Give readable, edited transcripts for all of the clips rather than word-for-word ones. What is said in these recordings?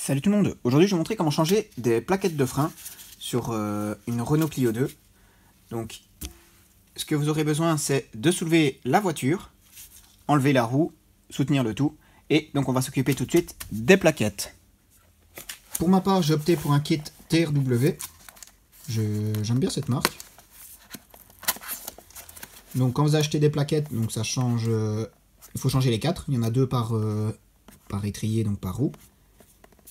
Salut tout le monde, aujourd'hui je vais vous montrer comment changer des plaquettes de frein sur une Renault Clio 2. Donc ce que vous aurez besoin c'est de soulever la voiture, enlever la roue, soutenir le tout et donc on va s'occuper tout de suite des plaquettes. Pour ma part j'ai opté pour un kit TRW, j'aime bien cette marque. Donc quand vous achetez des plaquettes, donc ça change, il faut changer les 4, il y en a 2 par étrier, donc par roue.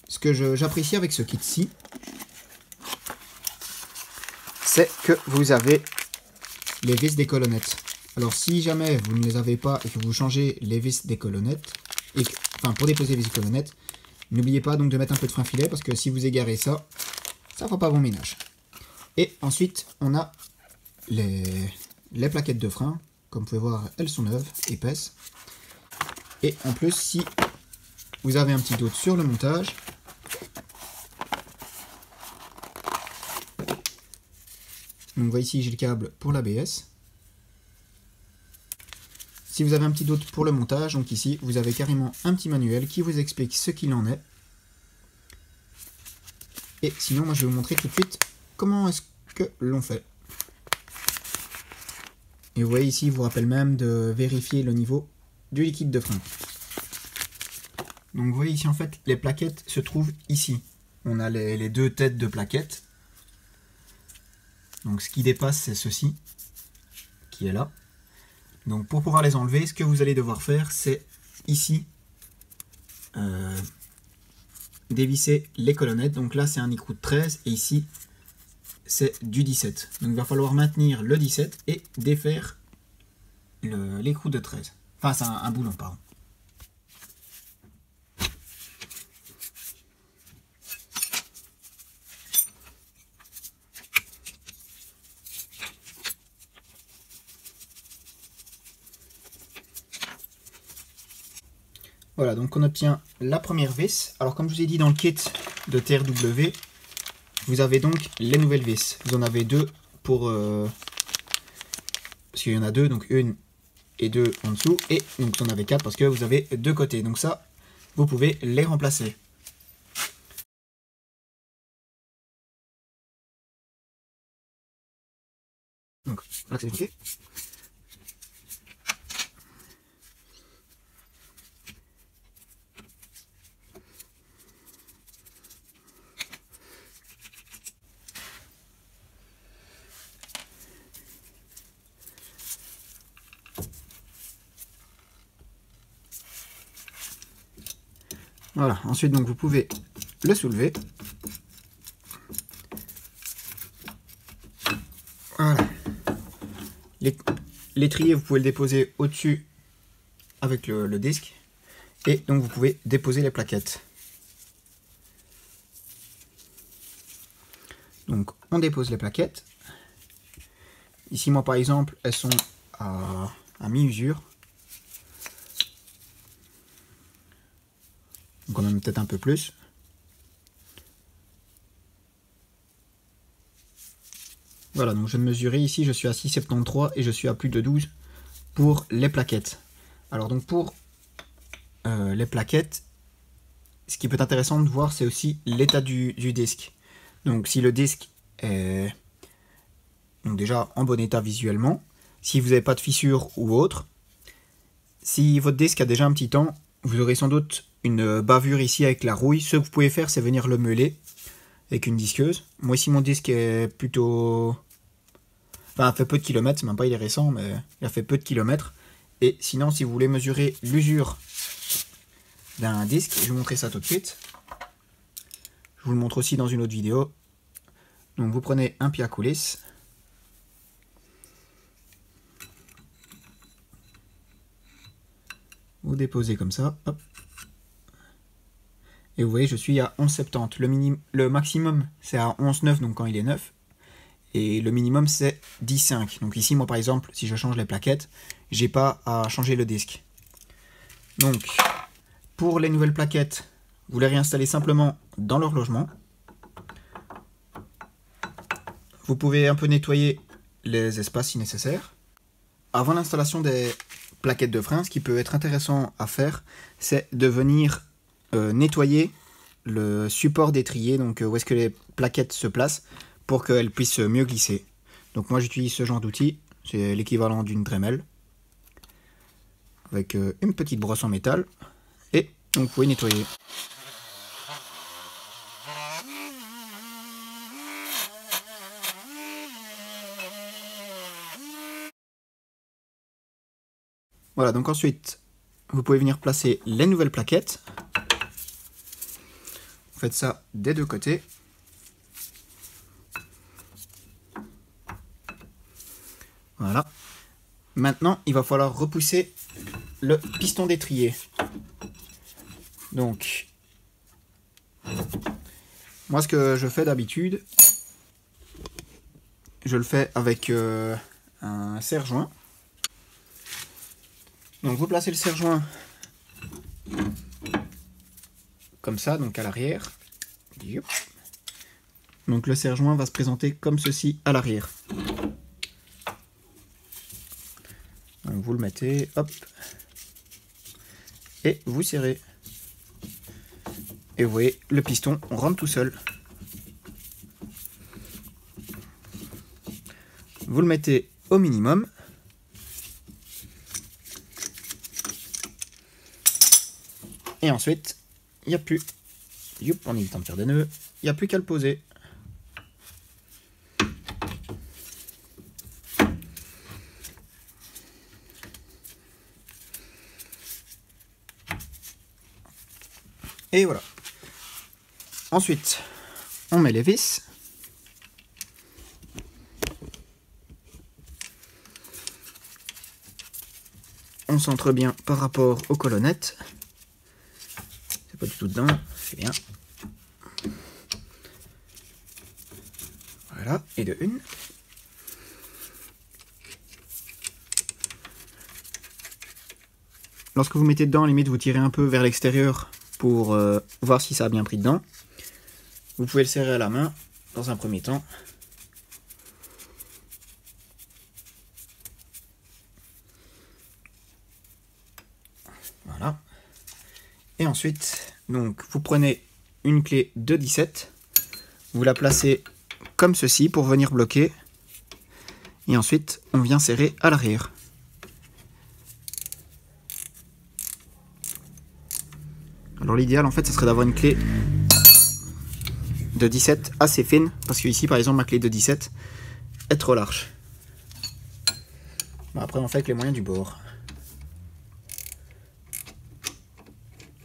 Ce que j'apprécie avec ce kit-ci, c'est que vous avez les vis des colonnettes. Alors si jamais vous ne les avez pas et que vous changez les vis des colonnettes, pour déposer les vis des colonnettes, n'oubliez pas donc de mettre un peu de frein filet parce que si vous égarez ça, ça ne fera pas bon ménage. Et ensuite, on a les plaquettes de frein. Comme vous pouvez voir, elles sont neuves, épaisses. Et en plus, si vous avez un petit doute sur le montage, donc vous voyez ici j'ai le câble pour l'ABS. Si vous avez un petit doute pour le montage, donc ici vous avez carrément un petit manuel qui vous explique ce qu'il en est. Et sinon moi je vais vous montrer tout de suite comment est-ce que l'on fait. Et vous voyez ici, il vous rappelle même de vérifier le niveau du liquide de frein. Donc vous voyez ici en fait les plaquettes se trouvent ici. On a les deux têtes de plaquettes. Donc ce qui dépasse c'est ceci qui est là. Donc pour pouvoir les enlever, ce que vous allez devoir faire c'est ici dévisser les colonnettes. Donc là c'est un écrou de 13 et ici c'est du 17. Donc il va falloir maintenir le 17 et défaire l'écrou de 13. Enfin c'est un boulon pardon. Voilà, donc on obtient la première vis. Alors comme je vous ai dit dans le kit de TRW, vous avez donc les nouvelles vis. Vous en avez deux pour... parce qu'il y en a deux, donc une et deux en dessous. Et donc vous en avez 4 parce que vous avez deux côtés. Donc ça, vous pouvez les remplacer. Donc là c'est fait. Voilà, ensuite donc vous pouvez le soulever. Voilà. L'étrier, vous pouvez le déposer au-dessus avec le disque. Et donc vous pouvez déposer les plaquettes. Donc on dépose les plaquettes. Ici moi par exemple, elles sont à mi-usure. Donc on en met peut-être un peu plus. Voilà, donc je vais mesurer ici, je suis à 6,73 et je suis à plus de 12 pour les plaquettes. Alors donc pour les plaquettes, ce qui peut être intéressant de voir c'est aussi l'état du disque. Donc si le disque est donc déjà en bon état visuellement, si vous n'avez pas de fissure ou autre, si votre disque a déjà un petit temps, vous aurez sans doute une bavure ici avec la rouille. Ce que vous pouvez faire c'est venir le meuler avec une disqueuse. Moi ici mon disque est plutôt... Enfin, il fait peu de kilomètres, c'est même pas il est récent, mais il a fait peu de kilomètres. Et sinon, si vous voulez mesurer l'usure d'un disque, je vais vous montrer ça tout de suite. Je vous le montre aussi dans une autre vidéo. Donc vous prenez un pied à coulisse. Vous déposez comme ça, hop. Et vous voyez, je suis à 11,70. Le maximum, c'est à 11,9, donc quand il est neuf. Et le minimum, c'est 10,5. Donc ici, moi, par exemple, si je change les plaquettes, j'ai pas à changer le disque. Donc, pour les nouvelles plaquettes, vous les réinstallez simplement dans l'horlogement. Vous pouvez un peu nettoyer les espaces si nécessaire. Avant l'installation des plaquettes de frein, ce qui peut être intéressant à faire, c'est de venir nettoyer le support d'étrier, donc où est-ce que les plaquettes se placent, pour qu'elles puissent mieux glisser. Donc moi j'utilise ce genre d'outil, c'est l'équivalent d'une Dremel, avec une petite brosse en métal, et donc vous pouvez nettoyer. Voilà, donc ensuite, vous pouvez venir placer les nouvelles plaquettes. Vous faites ça des deux côtés. Voilà. Maintenant, il va falloir repousser le piston d'étrier. Donc, moi ce que je fais d'habitude, je le fais avec un serre-joint. Donc vous placez le serre-joint comme ça, donc à l'arrière. Donc le serre-joint va se présenter comme ceci à l'arrière. Donc vous le mettez, hop, et vous serrez. Et vous voyez, le piston rentre tout seul. Vous le mettez au minimum. Et ensuite, il n'y a plus. Youp, on évite de faire des nœuds. Il n'y a plus qu'à le poser. Et voilà. Ensuite, on met les vis. On centre bien par rapport aux colonnettes. C'est pas du tout dedans, c'est bien. Voilà, et de une. Lorsque vous mettez dedans, limite vous tirez un peu vers l'extérieur pour voir si ça a bien pris dedans. Vous pouvez le serrer à la main dans un premier temps. Voilà. Et ensuite, donc vous prenez une clé de 17, vous la placez comme ceci pour venir bloquer. Et ensuite, on vient serrer à l'arrière. Alors l'idéal en fait, ce serait d'avoir une clé de 17 assez fine, parce que ici par exemple ma clé de 17 est trop large. Bon, après on fait avec les moyens du bord.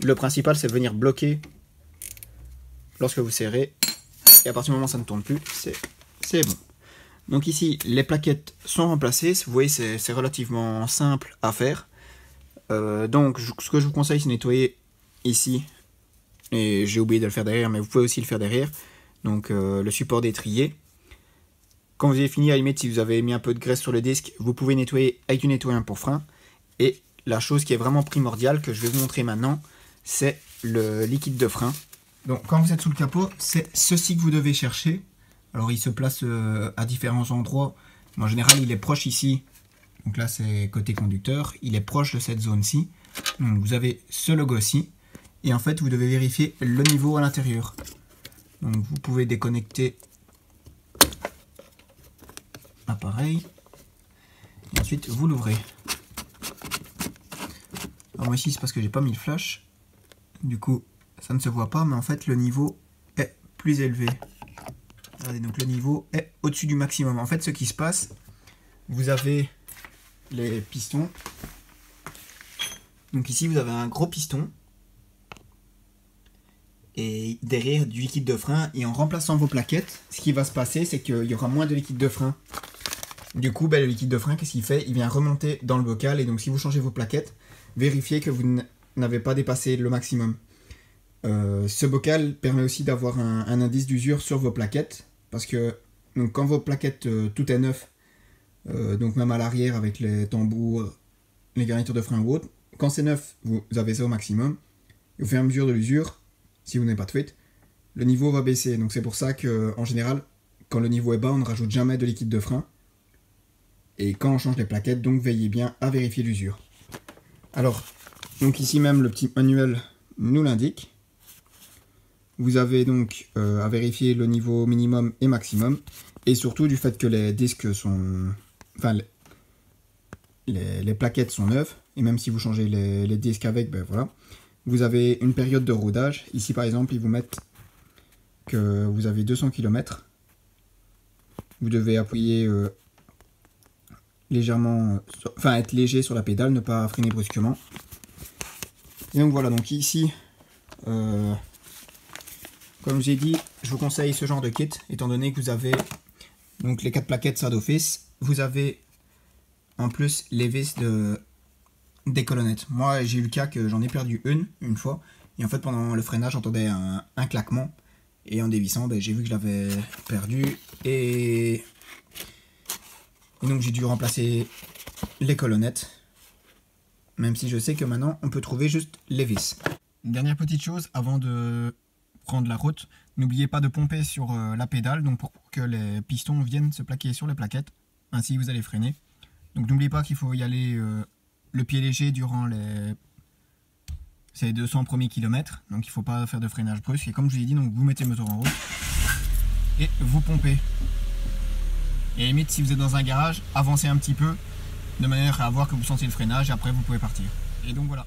Le principal c'est de venir bloquer lorsque vous serrez, et à partir du moment où ça ne tourne plus, c'est bon. Donc ici les plaquettes sont remplacées, vous voyez c'est relativement simple à faire. Donc ce que je vous conseille c'est nettoyer ici, et j'ai oublié de le faire derrière, mais vous pouvez aussi le faire derrière, donc le support d'étrier. Quand vous avez fini, à la limite, si vous avez mis un peu de graisse sur le disque, vous pouvez nettoyer avec du nettoyant pour frein. Et la chose qui est vraiment primordiale, que je vais vous montrer maintenant, c'est le liquide de frein. Donc quand vous êtes sous le capot, c'est ceci que vous devez chercher. Alors il se place à différents endroits. En général, il est proche ici. Donc là, c'est côté conducteur. Il est proche de cette zone-ci. Donc vous avez ce logo-ci. Et en fait, vous devez vérifier le niveau à l'intérieur. Donc vous pouvez déconnecter l'appareil. Et ensuite, vous l'ouvrez. Alors moi ici, c'est parce que j'ai pas mis le flash. Du coup, ça ne se voit pas, mais en fait, le niveau est plus élevé. Regardez, donc le niveau est au-dessus du maximum. En fait, ce qui se passe, vous avez les pistons. Donc ici, vous avez un gros piston. Et derrière du liquide de frein, et en remplaçant vos plaquettes, ce qui va se passer, c'est qu'il y aura moins de liquide de frein. Du coup, le liquide de frein, qu'est-ce qu'il fait? Il vient remonter dans le bocal, et donc si vous changez vos plaquettes, vérifiez que vous n'avez pas dépassé le maximum. Ce bocal permet aussi d'avoir un indice d'usure sur vos plaquettes, parce que donc, quand vos plaquettes, tout est neuf, donc même à l'arrière avec les tambours, les garnitures de frein ou autres, quand c'est neuf, vous avez ça au maximum, et au fur et à mesure de l'usure, si vous n'avez pas de fuite, le niveau va baisser. Donc c'est pour ça qu'en général, quand le niveau est bas, on ne rajoute jamais de liquide de frein. Et quand on change les plaquettes, donc veillez bien à vérifier l'usure. Alors, donc ici même le petit manuel nous l'indique. Vous avez donc à vérifier le niveau minimum et maximum. Et surtout du fait que les disques sont... Enfin, les plaquettes sont neuves. Et même si vous changez les disques avec, ben voilà. Vous avez une période de rodage. Ici par exemple, ils vous mettent que vous avez 200 km. Vous devez appuyer légèrement... Enfin, être léger sur la pédale, ne pas freiner brusquement. Et donc voilà, donc ici... Comme j'ai dit, je vous conseille ce genre de kit, étant donné que vous avez donc les 4 plaquettes ça d'office. Vous avez en plus les vis des colonnettes. Moi j'ai eu le cas que j'en ai perdu une fois, et en fait pendant le freinage j'entendais un claquement, et en dévissant ben, j'ai vu que je l'avais perdu, et donc j'ai dû remplacer les colonnettes, même si je sais que maintenant on peut trouver juste les vis. Une dernière petite chose avant de prendre la route, n'oubliez pas de pomper sur la pédale, donc pour que les pistons viennent se plaquer sur les plaquettes, ainsi vous allez freiner. Donc n'oubliez pas qu'il faut y aller le pied léger durant ces 200 premiers kilomètres, donc il ne faut pas faire de freinage brusque, et comme je vous ai dit, donc vous mettez le moteur en route et vous pompez. Et limite si vous êtes dans un garage, avancez un petit peu de manière à voir que vous sentez le freinage et après vous pouvez partir. Et donc voilà.